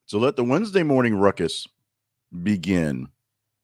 So let the Wednesday morning ruckus begin.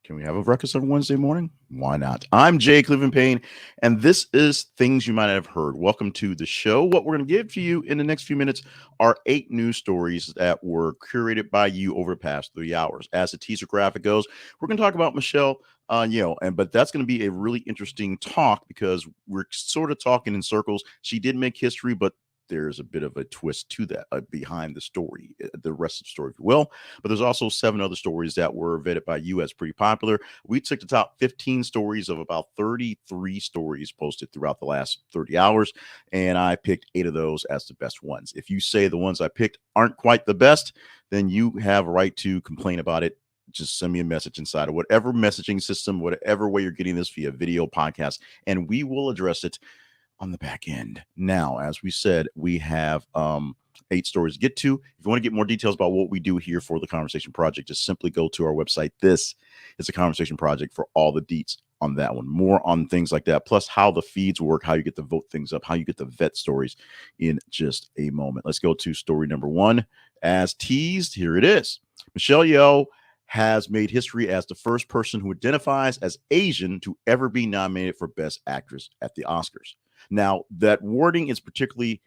Can we have a ruckus on Wednesday morning? Why not? I'm Jay Cleveland Payne, and this is Things You Might Not Have Heard. Welcome to the show. What we're going to give to you in the next few minutes are 8 news stories that were curated by you over the past 3 hours. As the teaser graphic goes, we're going to talk about Michelle Yeoh, but that's going to be a really interesting talk because we're sort of talking in circles. She did make history, but there's a bit of a twist to that behind the story, the rest of the story, if you will. But there's also 7 other stories that were vetted by you as pretty popular. We took the top 15 stories of about 33 stories posted throughout the last 30 hours, and I picked 8 of those as the best ones. If you say the ones I picked aren't quite the best, then you have a right to complain about it. Just send me a message inside of whatever messaging system, whatever way you're getting this via video podcast, and we will address it on the back end. Now, as we said, we have 8 stories to get to. If you want to get more details about what we do here for the Conversation Project, just simply go to our website. This is a Conversation Project for all the deets on that one. More on things like that, plus how the feeds work, how you get to vote things up, how you get to vet stories in just a moment. Let's go to story number 1. As teased, here it is. Michelle Yeoh has made history as the first person who identifies as Asian to ever be nominated for Best Actress at the Oscars. Now, that wording is particularly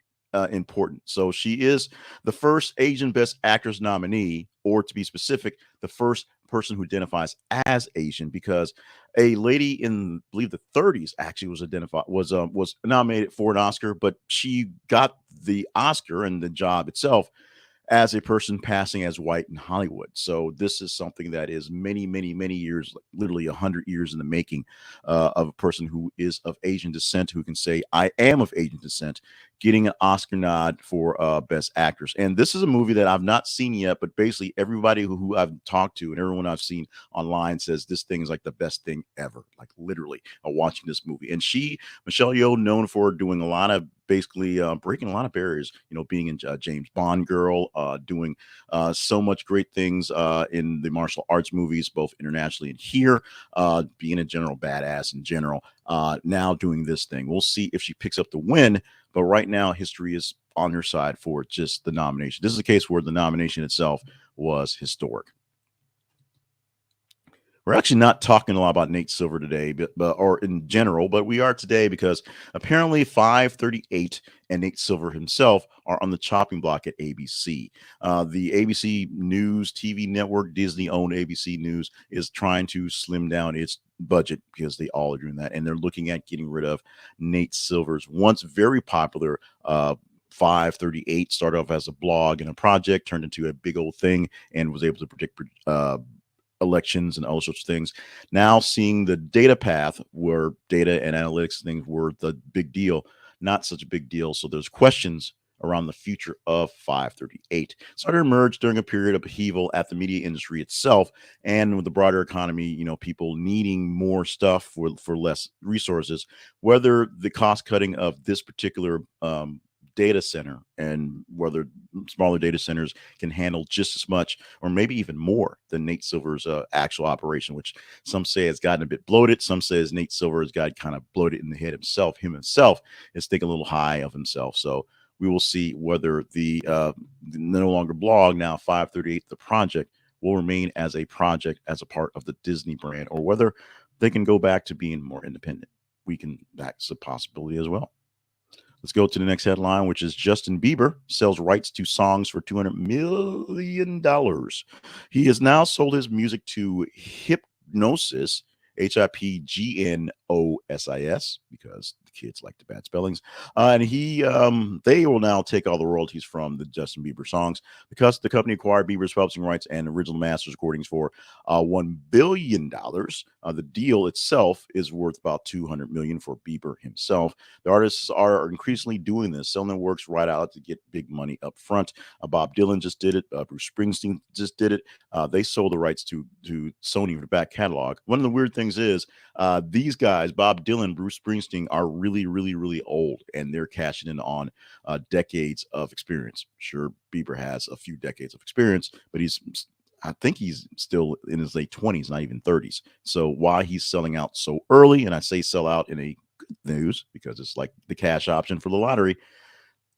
important. So she is the first Asian Best Actress nominee, or to be specific, the first person who identifies as Asian, because a lady in, I believe, the 30s actually was nominated for an Oscar, but she got the Oscar and the job itself as a person passing as white in Hollywood. So this is something that is many, many, many years, literally 100 years in the making, of a person who is of Asian descent, who can say, I am of Asian descent, getting an Oscar nod for Best Actress. And this is a movie that I've not seen yet, but basically everybody who I've talked to and everyone I've seen online says this thing is like the best thing ever, like literally watching this movie. And Michelle Yeoh, known for doing a lot of basically breaking a lot of barriers, being in James Bond Girl, doing so much great things in the martial arts movies, both internationally and here, being a general badass in general, now doing this thing. We'll see if she picks up the win, but right now history is on her side for just the nomination. This is a case where the nomination itself was historic. We're actually not talking a lot about Nate Silver today, or in general, but we are today because apparently FiveThirtyEight and Nate Silver himself are on the chopping block at ABC. The ABC News TV network, Disney-owned ABC News, is trying to slim down its budget because they all are doing that, and they're looking at getting rid of Nate Silver's once very popular FiveThirtyEight. Started off as a blog and a project, turned into a big old thing, and was able to predict elections and all sorts of things. Now seeing the data path where data and analytics things were the big deal, not such a big deal. So there's questions around the future of FiveThirtyEight. Started to emerge during a period of upheaval at the media industry itself, and with the broader economy, people needing more stuff for less resources. Whether the cost cutting of this particular data center and whether smaller data centers can handle just as much or maybe even more than Nate Silver's actual operation, which some say has gotten a bit bloated. Some says Nate Silver has got kind of bloated in the head himself. Himself is thinking a little high of himself. So we will see whether the no longer blog, now FiveThirtyEight, the project, will remain as a project, as a part of the Disney brand, or whether they can go back to being more independent. That's a possibility as well. Let's go to the next headline, which is Justin Bieber sells rights to songs for $200 million. He has now sold his music to Hypnosis, Hipgnosis, because the kids like the bad spellings. And they will now take all the royalties from the Justin Bieber songs because the company acquired Bieber's publishing rights and original masters recordings for $1 billion. The deal itself is worth about $200 million for Bieber himself. The artists are increasingly doing this, selling their works right out to get big money up front. Bob Dylan just did it. Bruce Springsteen just did it. They sold the rights to Sony for the back catalog. One of the weird things is these guys, Bob Dylan, Bruce Springsteen, are really, really, really old, and they're cashing in on decades of experience. Sure, Bieber has a few decades of experience, but I think he's still in his late 20s, not even 30s. So why he's selling out so early, and I say sell out in a good news because it's like the cash option for the lottery,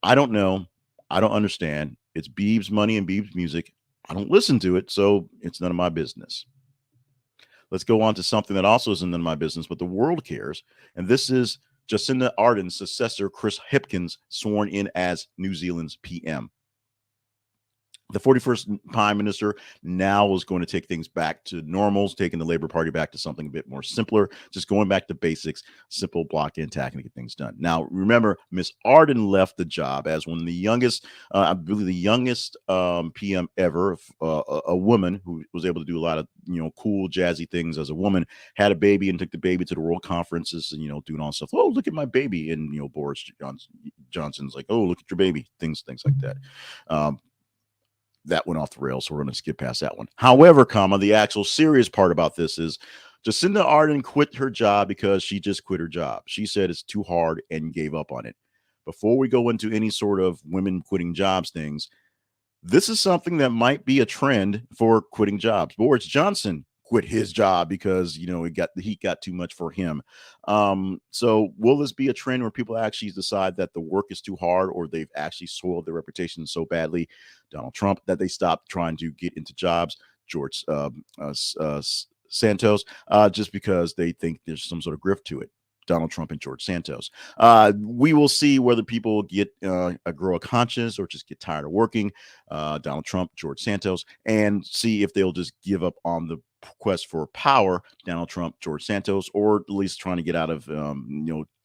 I don't know. I don't understand. It's Biebs' money and Biebs' music. I don't listen to it, so it's none of my business. Let's go on to something that also isn't none of my business, but the world cares. And this is Jacinda Ardern's successor, Chris Hipkins, sworn in as New Zealand's PM. The 41st Prime Minister now is going to take things back to normals, taking the Labour Party back to something a bit more simpler, just going back to basics, simple block and tackling to get things done. Now, remember, Miss Ardern left the job as one of the youngest, I believe the youngest PM ever, a woman who was able to do a lot of, cool, jazzy things as a woman, had a baby and took the baby to the world conferences and, doing all stuff. Oh, look at my baby. And, Boris Johnson's like, oh, look at your baby, things like that. That went off the rails, so we're going to skip past that one. However, the actual serious part about this is Jacinda Ardern quit her job because she just quit her job. She said it's too hard and gave up on it. Before we go into any sort of women quitting jobs things, this is something that might be a trend for quitting jobs. Boris Johnson quit his job because the heat got too much for him. So will this be a trend where people actually decide that the work is too hard, or they've actually soiled their reputation so badly, Donald Trump, that they stop trying to get into jobs? George Santos, just because they think there's some sort of grift to it. Donald Trump and George Santos. We will see whether people get grow a conscience or just get tired of working. Donald Trump, George Santos, and see if they'll just give up on the quest for power. Donald Trump, George Santos, or at least trying to get out of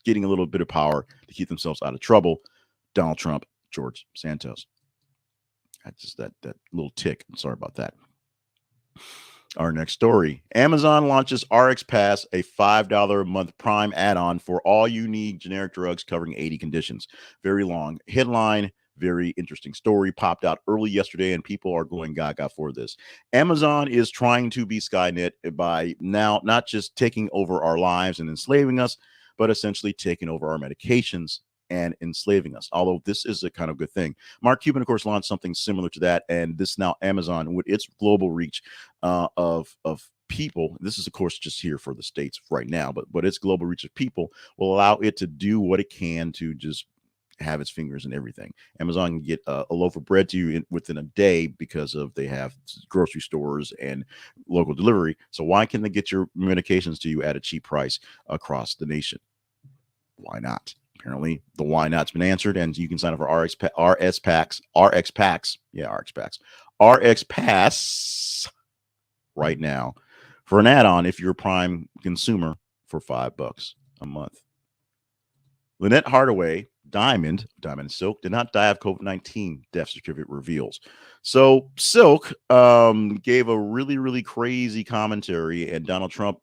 getting a little bit of power to keep themselves out of trouble. Donald Trump, George Santos. That's just that little tick. I'm sorry about that. Our next story. Amazon launches RX Pass, a $5 a month Prime add-on for all you need generic drugs covering 80 conditions. Very long headline, very interesting story. Popped out early yesterday, and people are going gaga for this. Amazon is trying to be Skynet by now not just taking over our lives and enslaving us, but essentially taking over our medications and enslaving us. Although this is a kind of good thing. Mark Cuban, of course, launched something similar to that, and this now Amazon, with its global reach of people, this is of course just here for the States right now, but its global reach of people will allow it to do what it can to just have its fingers in everything. Amazon can get a loaf of bread to you within a day because they have grocery stores and local delivery. So why can't they get your medications to you at a cheap price across the nation? Why not? Apparently, the why not's been answered, and you can sign up for RX Pass right now for an add-on if you're a Prime consumer for $5 a month. Lynette Hardaway, Diamond Silk, did not die of COVID-19, death certificate reveals. So Silk gave a really, really crazy commentary, and Donald Trump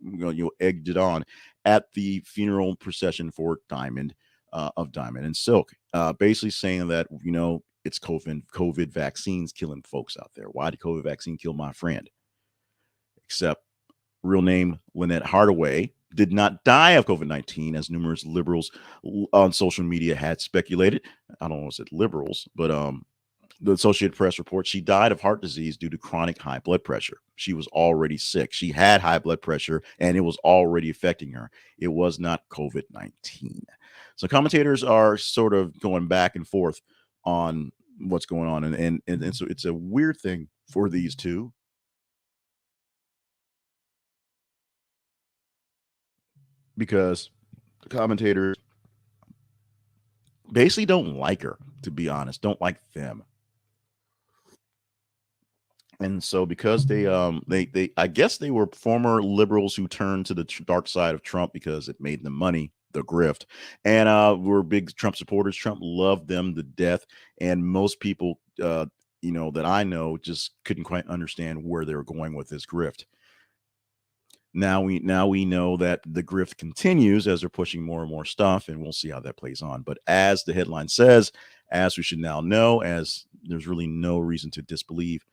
egged it on at the funeral procession for Diamond. Of Diamond and Silk, basically saying that, it's COVID vaccines killing folks out there. Why did COVID vaccine kill my friend? Except real name Lynette Hardaway did not die of COVID-19, as numerous liberals on social media had speculated. I don't know if it's liberals, but the Associated Press reports she died of heart disease due to chronic high blood pressure. She was already sick. She had high blood pressure, and it was already affecting her. It was not COVID-19. So commentators are sort of going back and forth on what's going on. And so it's a weird thing for these two. Because the commentators basically don't like her, to be honest, don't like them. And so because they I guess they were former liberals who turned to the dark side of Trump because it made them money, the grift, and were big Trump supporters. Trump loved them to death, and most people that I know just couldn't quite understand where they were going with this grift. Now we know that the grift continues as they're pushing more and more stuff, and we'll see how that plays on. But as the headline says, as we should now know, as there's really no reason to disbelieve,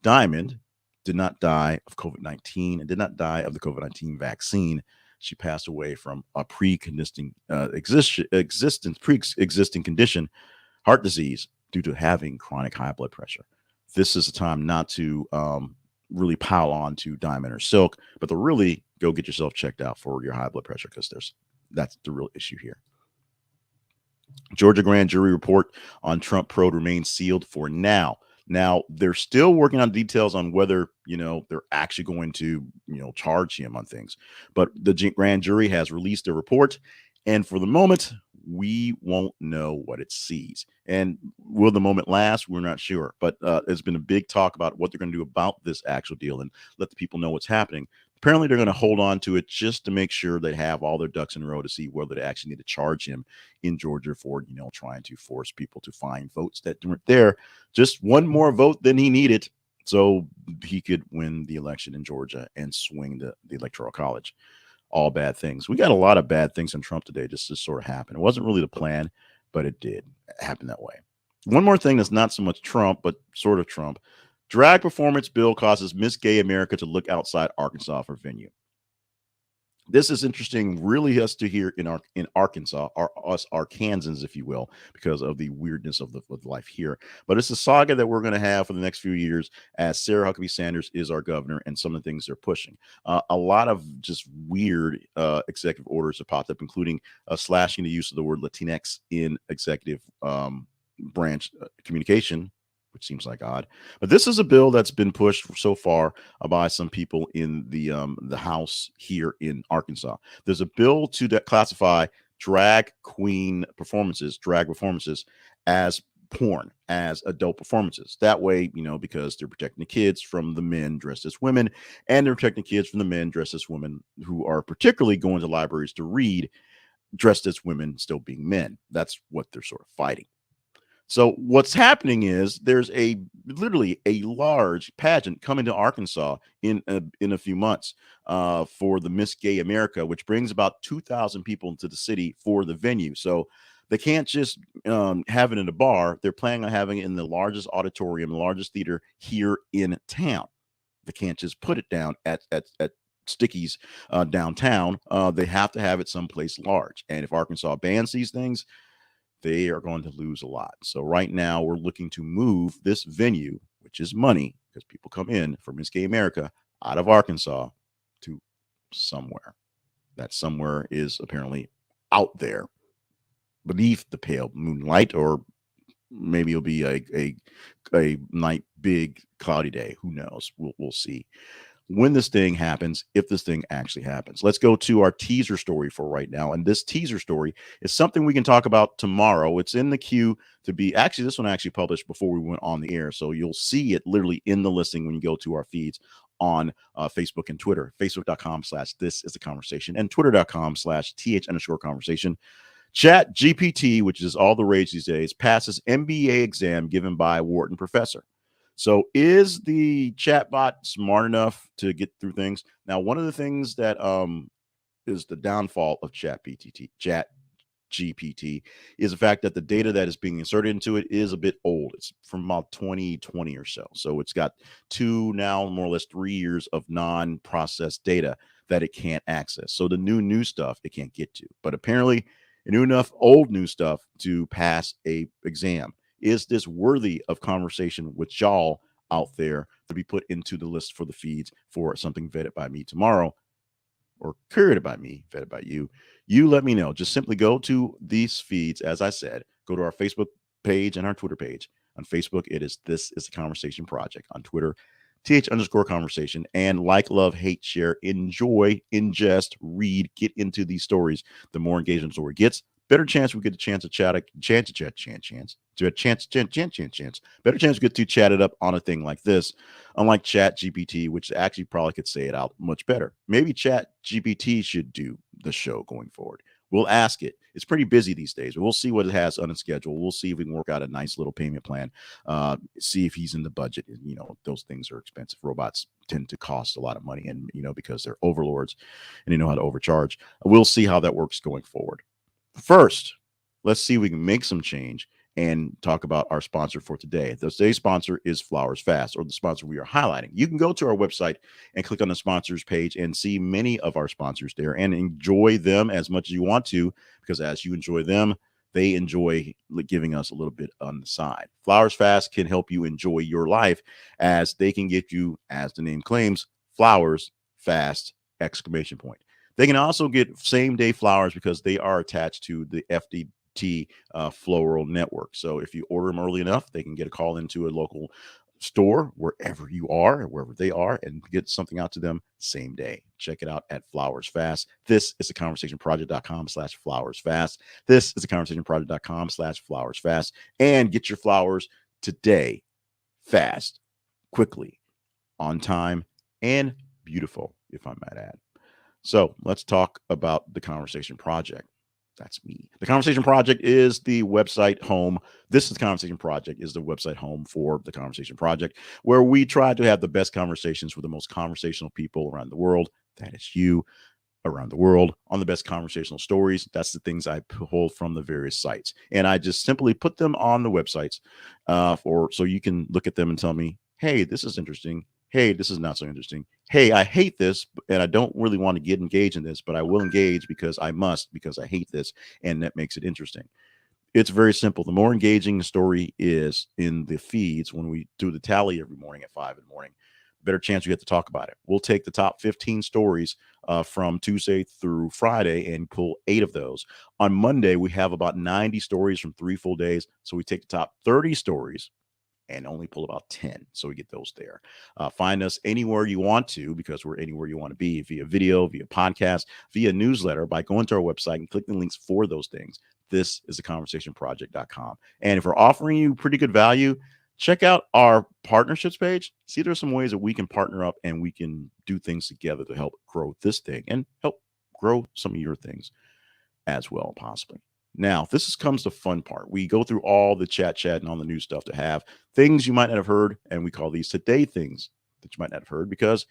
Diamond did not die of COVID-19 and did not die of the COVID-19 vaccine. She passed away from a pre-existing condition, heart disease, due to having chronic high blood pressure. This is a time not to really pile on to Diamond or Silk, but to really go get yourself checked out for your high blood pressure, because that's the real issue here. Georgia grand jury report on Trump probe remains sealed for now. Now they're still working on details on whether they're actually going to charge him on things, but the grand jury has released a report, and for the moment we won't know what it sees. And will the moment last? We're not sure, but there's been a big talk about what they're going to do about this actual deal and let the people know what's happening. Apparently they're going to hold on to it just to make sure they have all their ducks in a row to see whether they actually need to charge him in Georgia for trying to force people to find votes that weren't there. Just one more vote than he needed so he could win the election in Georgia and swing the electoral college. All bad things. We got a lot of bad things in Trump today. Just sort of happened. It wasn't really the plan, but it did happen that way. One more thing that's not so much Trump, but sort of Trump. Drag performance bill causes Miss Gay America to look outside Arkansas for venue. This is interesting, really, us to hear in Arkansas, us Arkansans, if you will, because of the weirdness of life here. But it's a saga that we're going to have for the next few years as Sarah Huckabee Sanders is our governor and some of the things they're pushing. A lot of just weird executive orders have popped up, including slashing the use of the word Latinx in executive branch communication, which seems like odd. But this is a bill that's been pushed so far by some people in the House here in Arkansas. There's a bill to classify drag performances as porn, as adult performances. That way, because they're protecting the kids from the men dressed as women, and they're protecting kids from the men dressed as women who are particularly going to libraries to read dressed as women still being men. That's what they're sort of fighting. So what's happening is there's literally a large pageant coming to Arkansas in a few months for the Miss Gay America, which brings about 2,000 people into the city for the venue. So they can't just have it in a bar. They're planning on having it in the largest auditorium, the largest theater here in town. They can't just put it down at Sticky's downtown. They have to have it someplace large. And if Arkansas bans these things, they are going to lose a lot. So right now we're looking to move this venue, which is money because people come in for Miss Gay America, out of Arkansas to somewhere. That somewhere is apparently out there beneath the pale moonlight, or maybe it'll be a night, big cloudy day. Who knows? We'll see when this thing happens, if this thing actually happens. Let's go to our teaser story for right now. And this teaser story is something we can talk about tomorrow. It's in the queue to be, actually, this one actually published before we went on the air. So you'll see it literally in the listing when you go to our feeds on Facebook and Twitter, facebook.com/thisistheconversation and twitter.com/th_conversation. Chat GPT, which is all the rage these days, passes MBA exam given by Wharton professor. So is the chatbot smart enough to get through things? Now, one of the things that is the downfall of chat GPT is the fact that the data that is being inserted into it is a bit old. It's from about 2020 or so. So it's got now more or less 3 years of non-processed data that it can't access. So the new stuff it can't get to. But apparently it knew enough old new stuff to pass a exam. Is this worthy of conversation with y'all out there to be put into the list for the feeds for something vetted by me tomorrow, or curated by me, vetted by you? You let me know. Just simply go to these feeds. As I said, go to our Facebook page and our Twitter page. On Facebook, it is This Is the Conversation Project. On Twitter, th_conversation. And like, love, hate, share, enjoy, ingest, read, get into these stories. The more engagement the story gets, better chance we get a chance to chat, better chance we get to chat it up on a thing like this, unlike Chat GPT, which actually probably could say it out much better. Maybe Chat GPT should do the show going forward. We'll ask it. It's pretty busy these days. We'll see what it has on its schedule. We'll see if we can work out a nice little payment plan. See if he's in the budget. Those things are expensive. Robots tend to cost a lot of money, and because they're overlords and they know how to overcharge. We'll see how that works going forward. First, let's see if we can make some change and talk about our sponsor for today. Today's sponsor is Flowers Fast, or the sponsor we are highlighting. You can go to our website and click on the sponsors page and see many of our sponsors there and enjoy them as much as you want to, because as you enjoy them, they enjoy giving us a little bit on the side. Flowers Fast can help you enjoy your life, as they can get you, as the name claims, flowers fast, ! They can also get same-day flowers because they are attached to the tea floral network. So if you order them early enough, they can get a call into a local store wherever you are, wherever they are, and get something out to them same day. Check it out at Flowers Fast. This is the conversationproject.com/flowers fast. This is the conversationproject.com/flowers fast. And get your flowers today, fast, quickly, on time, and beautiful, if I might add. So let's talk about the Conversation Project. That's me. The Conversation Project is the website home. This is the Conversation Project is the website home for the Conversation Project, where we try to have the best conversations with the most conversational people around the world. That is you around the world on the best conversational stories. That's the things I pull from the various sites. And I just simply put them on the websites so you can look at them and tell me, hey, this is interesting. Hey, this is not so interesting. Hey, I hate this and I don't really want to get engaged in this, but I will engage because I must, because I hate this. And that makes it interesting. It's very simple. The more engaging the story is in the feeds when we do the tally every morning at 5 in the morning, better chance we get to talk about it. We'll take the top 15 stories from Tuesday through Friday and pull 8 of those. On Monday, we have about 90 stories from 3 full days. So we take the top 30 stories and only pull about 10. So we get those there. Find us anywhere you want to, because we're anywhere you want to be, via video, via podcast, via newsletter, by going to our website and clicking the links for those things. This is the conversationproject.com. And if we're offering you pretty good value, check out our partnerships page. See, there's some ways that we can partner up and we can do things together to help grow this thing and help grow some of your things as well, possibly. Now, comes the fun part. We go through all the chat and all the new stuff to have things you might not have heard, and we call these today things that you might not have heard, because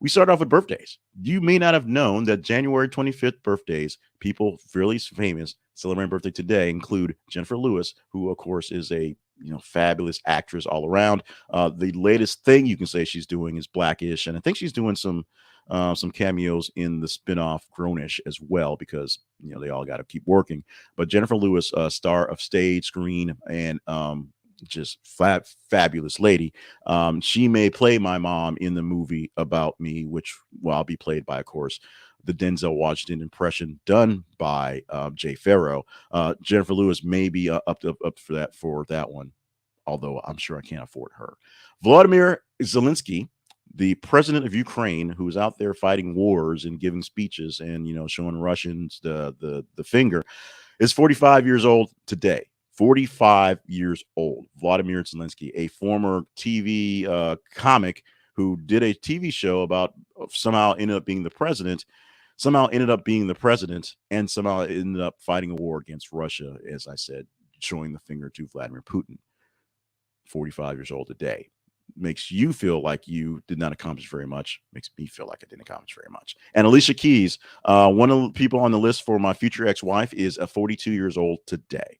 we start off with birthdays. You may not have known that January 25th birthdays, people fairly famous celebrating birthday today, include Jenifer Lewis, who of course is a fabulous actress all around. The latest thing you can say she's doing is Blackish, and I think she's doing some cameos in the spinoff Grownish as well, because they all got to keep working. But Jenifer Lewis, star of stage, screen, and just fabulous lady. She may play my mom in the movie About Me, which I'll be played by, of course, the Denzel Washington impression done by Jay Farrow. Jenifer Lewis may be up for that one, although I'm sure I can't afford her. Volodymyr Zelenskyy, the president of Ukraine, who's out there fighting wars and giving speeches and showing Russians the finger, is 45 years old today. 45 years old. Volodymyr Zelenskyy, a former TV comic who did a TV show about somehow ended up being the president, and somehow ended up fighting a war against Russia, as I said, showing the finger to Vladimir Putin. 45 years old today. Makes you feel like you did not accomplish very much. Makes me feel like I didn't accomplish very much. And Alicia Keys, one of the people on the list for my future ex-wife, is 42 years old today.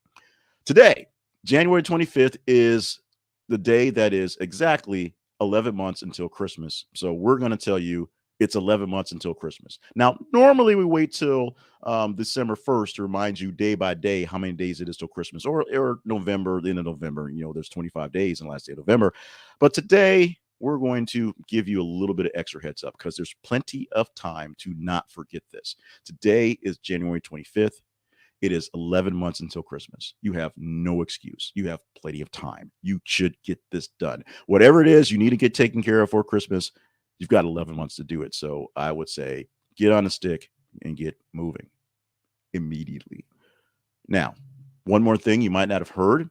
Today, January 25th, is the day that is exactly 11 months until Christmas. So we're going to tell you it's 11 months until Christmas. Now, normally we wait till December 1st to remind you day by day how many days it is till Christmas, or November, the end of November. There's 25 days in the last day of November. But today, we're going to give you a little bit of extra heads up, because there's plenty of time to not forget this. Today is January 25th. It is 11 months until Christmas. You have no excuse. You have plenty of time. You should get this done. Whatever it is you need to get taken care of for Christmas, you've got 11 months to do it. So I would say get on a stick and get moving immediately. Now, one more thing you might not have heard.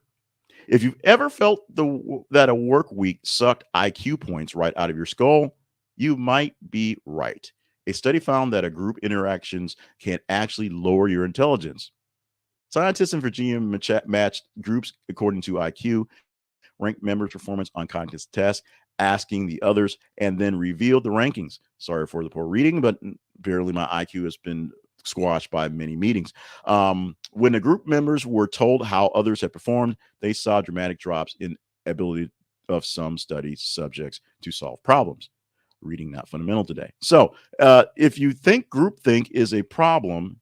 If you've ever felt that a work week sucked IQ points right out of your skull, you might be right. A study found that group interactions can actually lower your intelligence. Scientists in Virginia matched groups according to IQ, ranked members' performance on cognitive tests, asking the others, and then revealed the rankings. Sorry for the poor reading, but apparently my IQ has been squashed by many meetings. When the group members were told how others had performed, they saw dramatic drops in ability of some study subjects to solve problems. Reading not fundamental today. So if you think groupthink is a problem,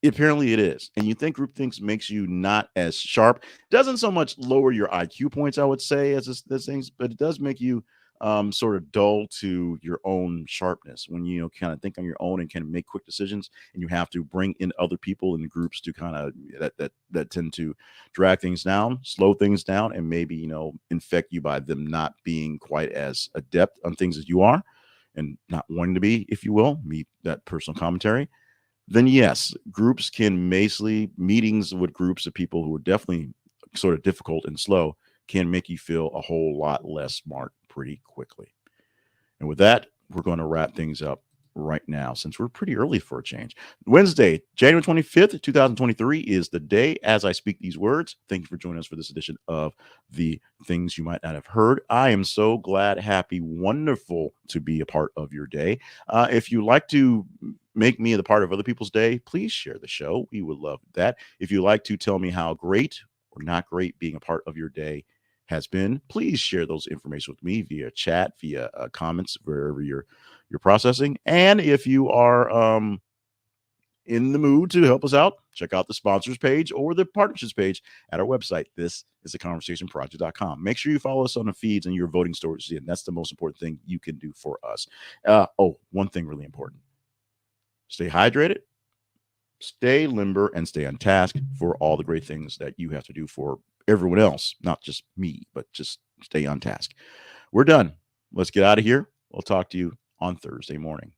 apparently it is. And you think groupthink makes you not as sharp. Doesn't so much lower your IQ points, I would say, as things, but it does make you sort of dull to your own sharpness when you kind of think on your own and can make quick decisions, and you have to bring in other people in the groups to kind of that tend to drag things down, slow things down, and maybe infect you by them not being quite as adept on things as you are and not wanting to be, if you will, meet that personal commentary. Then yes, groups can basically meetings with groups of people who are definitely sort of difficult and slow can make you feel a whole lot less smart pretty quickly. And with that, we're going to wrap things up right now since we're pretty early for a change. Wednesday, January 25th, 2023 is the day as I speak these words. Thank you for joining us for this edition of the Things You Might Not Have Heard. I am so glad, happy, wonderful to be a part of your day. If you like to make me the part of other people's day, please share the show. We would love that. If you like to tell me how great or not great being a part of your day has been, please share those information with me via chat, via comments, wherever you're processing. And if you are in the mood to help us out, check out the sponsors page or the partnerships page at our website. This is theconversationproject.com. Make sure you follow us on the feeds and your voting stories. And that's the most important thing you can do for us. One thing really important. Stay hydrated, stay limber, and stay on task for all the great things that you have to do for everyone else, not just me, but just stay on task. We're done. Let's get out of here. We'll talk to you on Thursday morning.